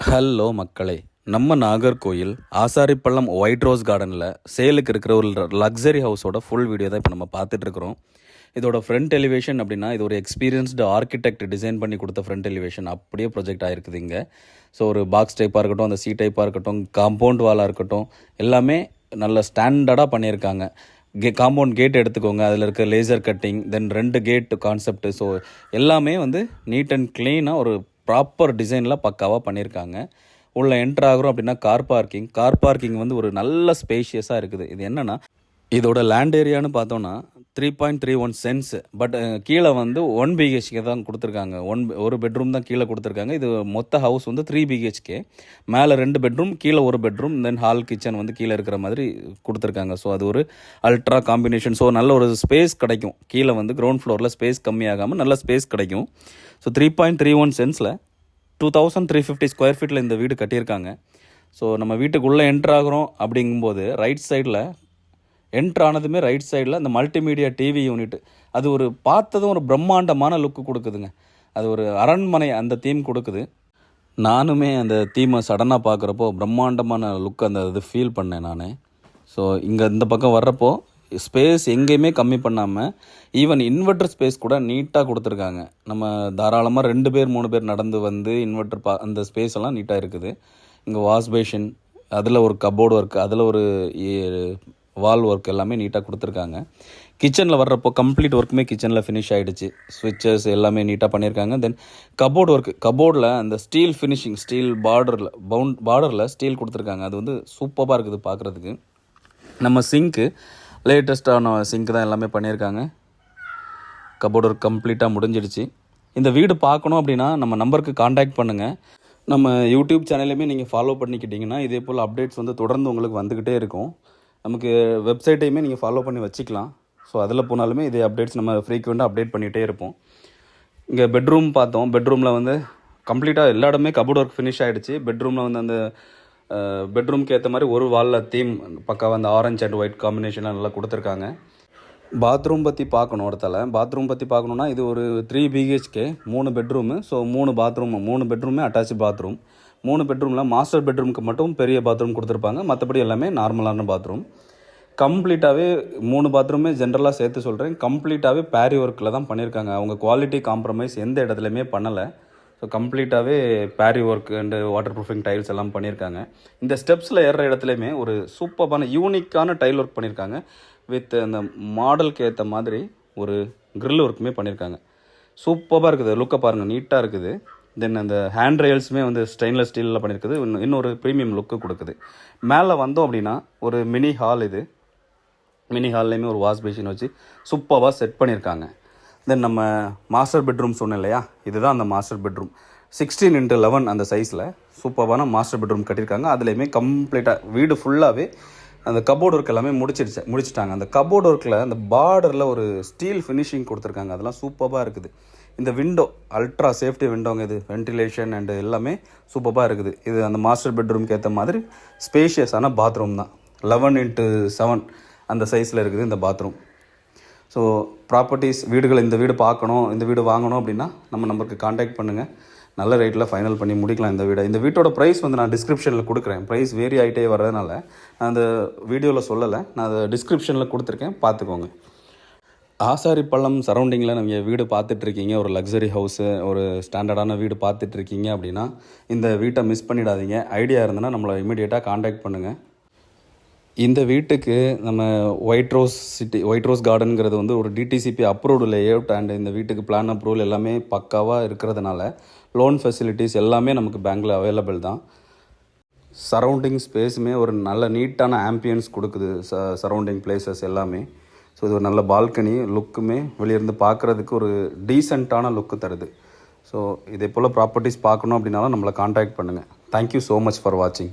Hello மக்களே, நம்ம Nagercoil Asaripallam white rose கார்டனில் சேலுக்கு இருக்கிற ஒரு லக்ஸரி ஹவுஸோட ஃபுல் வீடியோ தான் இப்போ நம்ம பார்த்துட்ருக்குறோம். இதோட ஃப்ரண்ட் எலிவேஷன் அப்படின்னா இது ஒரு எக்ஸ்பீரியன்ஸ்டு ஆர்கிடெக்ட் டிசைன் பண்ணி கொடுத்த ஃப்ரண்ட் எலிவேஷன் அப்படியே ப்ரொஜெக்ட் ஆகிருக்குது இங்கே. ஸோ ஒரு பாக்ஸ் டைப்பாக இருக்கட்டும், அந்த சி டைப்பாக இருக்கட்டும், காம்பவுண்ட் வாலாக இருக்கட்டும், எல்லாமே நல்ல ஸ்டாண்டர்டாக பண்ணியிருக்காங்க. காம்பவுண்ட் கேட் எடுத்துக்கோங்க, அதில் இருக்க லேசர் கட்டிங், தென் 2 கேட் கான்செப்ட். ஸோ எல்லாமே வந்து நீட் அண்ட் க்ளீனாக ஒரு ப்ராப்பர் டிசைனில் பக்காவாக பண்ணியிருக்காங்க. உள்ளே என்ட்ரு ஆகிறோம் அப்படின்னா கார் பார்க்கிங் வந்து ஒரு நல்ல ஸ்பேஷியஸாக இருக்குது. இது என்னென்னா இதோட லேண்ட் ஏரியான்னு பார்த்தோன்னா 3.31 சென்ஸ். பட் கீழே வந்து 1 பிஹெச்கே தான் கொடுத்துருக்காங்க. ஒரு பெட்ரூம் தான் கீழே கொடுத்துருக்காங்க. இது மொத்த ஹவுஸ் வந்து 3 பிஹெச்கே. மேலே 2 பெட்ரூம், கீழே ஒரு பெட்ரூம், தென் ஹால் கிச்சன் வந்து கீழே இருக்கிற மாதிரி கொடுத்துருக்காங்க. ஸோ அது ஒரு அல்ட்ரா காம்பினேஷன். ஸோ நல்ல ஒரு ஸ்பேஸ் கிடைக்கும். கீழே வந்து கிரவுண்ட் ஃப்ளோரில் ஸ்பேஸ் கம்மியாகாமல் நல்ல ஸ்பேஸ் கிடைக்கும். ஸோ 3.31 சென்ஸில் 2350 ஸ்கொயர் ஃபீட்டில் இந்த வீடு கட்டியிருக்காங்க. ஸோ நம்ம வீட்டுக்குள்ளே என்ட்ரு ஆகிறோம் அப்படிங்கும்போது ரைட் சைடில் ஆனதுமே ரைட் சைடில் அந்த மல்டிமீடியா டிவி யூனிட், அது ஒரு பார்த்ததும் ஒரு பிரம்மாண்டமான லுக்கு கொடுக்குதுங்க. அது ஒரு அரண்மனை அந்த தீம் கொடுக்குது. நானுமே அந்த தீமை சடனாக பார்க்குறப்போ பிரம்மாண்டமான லுக் அந்த இது ஃபீல் பண்ணேன் நான். ஸோ இங்கே இந்த பக்கம் வர்றப்போ ஸ்பேஸ் எங்கேயுமே கம்மி பண்ணாமல் ஈவன் இன்வெர்டர் ஸ்பேஸ் கூட நீட்டாக கொடுத்துருக்காங்க. நம்ம தாராளமாக 2 பேர் 3 பேர் நடந்து வந்து இன்வெர்டர் அந்த ஸ்பேஸ் எல்லாம் நீட்டாக இருக்குது. இங்கே வாஷ் பேஷன், அதில் ஒரு கபோர்டு ஒர்க், அதில் ஒரு வால் ஒர்க் எல்லாமே நீட்டாக கொடுத்துருக்காங்க. கிச்சனில் வர்றப்போ கம்ப்ளீட் ஒர்க்குமே கிச்சனில் ஃபினிஷ் ஆகிடுச்சு. ஸ்விட்சஸ் எல்லாமே நீட்டாக பண்ணியிருக்காங்க. தென் கபோர்டு ஒர்க், கபோர்டில் அந்த ஸ்டீல் ஃபினிஷிங், ஸ்டீல் பார்டரில் ஸ்டீல் கொடுத்துருக்காங்க. அது வந்து சூப்பராக இருக்குது பார்க்குறதுக்கு. நம்ம சிங்க்கு லேட்டஸ்ட்டான சிங்க் தான் எல்லாமே பண்ணியிருக்காங்க. கபோர்டு ஒர்க் கம்ப்ளீட்டாக முடிஞ்சிடுச்சு. இந்த வீடு பார்க்கணும் அப்படின்னா நம்ம நம்பருக்கு காண்டாக்ட் பண்ணுங்கள். நம்ம யூடியூப் சேனலையுமே நீங்கள் ஃபாலோ பண்ணிக்கிட்டிங்கன்னா இதே போல் அப்டேட்ஸ் வந்து தொடர்ந்து உங்களுக்கு வந்துக்கிட்டே இருக்கும். நமக்கு வெப்சைட்டையுமே நீங்கள் ஃபாலோ பண்ணி வச்சுக்கலாம். ஸோ அதில் போனாலுமே இதே அப்டேட்ஸ் நம்ம ஃப்ரீக்வெண்ட்டாக அப்டேட் பண்ணிகிட்டே இருப்போம். இங்கே பெட்ரூம் பார்த்தோம். பெட்ரூமில் வந்து கம்ப்ளீட்டாக எல்லா இடமே கபோர்ட் ஒர்க் ஃபினிஷ் ஆகிடுச்சு. பெட்ரூமில் வந்து அந்த பெட்ரூம்க்கு ஏற்ற மாதிரி ஒரு வாலில் தீம் பக்காவாக அந்த ஆரஞ்ச் அண்ட் ஒயிட் காம்பினேஷனாக நல்லா கொடுத்துருக்காங்க. பாத்ரூம் பற்றி பார்க்கணுன்னா இது ஒரு 3 பிஹெச்கே 3 பெட்ரூமு. ஸோ 3 பெட்ரூமே அட்டாச்சு பாத்ரூம். 3 பெட்ரூமில் மாஸ்டர் பெட்ரூமுக்கு மட்டும் பெரிய பாத்ரூம் கொடுத்துருப்பாங்க. மற்றபடி எல்லாமே நார்மலான பாத்ரூம். கம்ப்ளீட்டாகவே 3 பாத்ரூமே ஜென்ரலாக சேர்த்து சொல்கிறேன், கம்ப்ளீட்டாகவே பேரி ஒர்க்கில் தான் பண்ணியிருக்காங்க. அவங்க குவாலிட்டி காம்ப்ரமைஸ் எந்த இடத்துலையுமே பண்ணலை. So கம்ப்ளீட்டாகவே Peri work and water proofing tiles எல்லாம் பண்ணியிருக்காங்க. இந்த ஸ்டெப்ஸில் ஏறுற இடத்துலையுமே ஒரு சூப்பரான யூனிக்கான டைல் ஒர்க் பண்ணியிருக்காங்க. வித் அந்த மாடலுக்கு ஏற்ற மாதிரி ஒரு கிரில் ஒர்க்குமே பண்ணியிருக்காங்க. சூப்பராக இருக்குது. லுக்கை பாருங்கள், நீட்டாக இருக்குது. தென் அந்த ஹேண்ட் ரெயில்ஸுமே வந்து ஸ்டெயின்லெஸ் ஸ்டீலில் பண்ணியிருக்குது. இன்னொரு ப்ரீமியம் லுக்கு கொடுக்குது. மேலே வந்தோம் அப்படின்னா ஒரு மினி ஹால். இது மினி ஹால்லையுமே ஒரு வாஷ் பேஷின் வச்சு சூப்பராக செட் பண்ணியிருக்காங்க. தென் நம்ம மாஸ்டர் பெட்ரூம் சொன்னேன் இல்லையா, இதுதான் அந்த மாஸ்டர் பெட்ரூம். 16x11 அந்த சைஸில் சூப்பரான மாஸ்டர் பெட்ரூம் கட்டியிருக்காங்க. அதுலேயுமே கம்ப்ளீட்டாக வீடு ஃபுல்லாகவே அந்த கபோர்டு ஒர்க் எல்லாமே முடிச்சிட்டாங்க. அந்த கபோர்டு ஒர்க்கில் அந்த பார்டரில் ஒரு ஸ்டீல் ஃபினிஷிங் கொடுத்துருக்காங்க. அதெல்லாம் சூப்பராக இருக்குது. இந்த விண்டோ அல்ட்ரா சேஃப்டி விண்டோங்க. இது வென்டிலேஷன் அண்டு எல்லாமே சூப்பராக இருக்குது. இது அந்த மாஸ்டர் பெட்ரூம்க்கு ஏற்ற மாதிரி ஸ்பேஷியஸான பாத்ரூம் தான். 11x7 அந்த சைஸில் இருக்குது இந்த பாத்ரூம். ஸோ ப்ராப்பர்ட்டிஸ் இந்த வீடு பார்க்கணும், இந்த வீடு வாங்கணும் அப்படின்னா நம்ம நம்பருக்கு காண்டாக்ட் பண்ணுங்கள். நல்ல ரேட்டில் ஃபைனல் பண்ணி முடிக்கலாம் இந்த வீட்டோட ப்ரைஸ் வந்து நான் டிஸ்கிரிப்ஷனில் கொடுக்குறேன். ப்ரைஸ் வேரி ஆகிட்டே வர்றதுனால நான் அந்த வீடியோவில் சொல்லலை, நான் அதை டிஸ்கிரிப்ஷனில் கொடுத்துருக்கேன், பார்த்துக்கோங்க. ஆசாரிப்பள்ளம் சரௌண்டிங்கில் நீங்கள் வீடு பார்த்துட்ருக்கீங்க, ஒரு லக்ஸரி ஹவுஸு, ஒரு ஸ்டாண்டர்டான வீடு பார்த்துட்ருக்கீங்க அப்படின்னா இந்த வீட்டை மிஸ் பண்ணிடாதீங்க. ஐடியா இருந்ததுன்னா நம்மளை இமீடியட்டாக காண்டாக்ட் பண்ணுங்கள். இந்த வீட்டுக்கு நம்ம ஒயிட் ரோஸ் கார்டனுங்கிறது வந்து ஒரு டிடிசிபி அப்ரூவ்டு லேஅவுட் அண்ட் இந்த வீட்டுக்கு பிளான் அப்ரூவல் எல்லாமே பக்காவாக இருக்கிறதுனால லோன் ஃபெசிலிட்டிஸ் எல்லாமே நமக்கு பேங்க்கில் அவைலபிள் தான். சரௌண்டிங் ஸ்பேஸுமே ஒரு நல்ல நீட்டான ஆம்பியன்ஸ் கொடுக்குது. சரௌண்டிங் பிளேசஸ் எல்லாமே. ஸோ இது ஒரு நல்ல பால்கனி லுக்குமே வெளியிருந்து பார்க்குறதுக்கு ஒரு டீசெண்டான லுக்கு தருது. ஸோ இதே போல் ப்ராப்பர்ட்டிஸ் பார்க்கணும் அப்படின்னாலும் நம்மளை காண்டாக்ட் பண்ணுங்கள். தேங்க்யூ ஸோ மச் ஃபார் வாட்சிங்.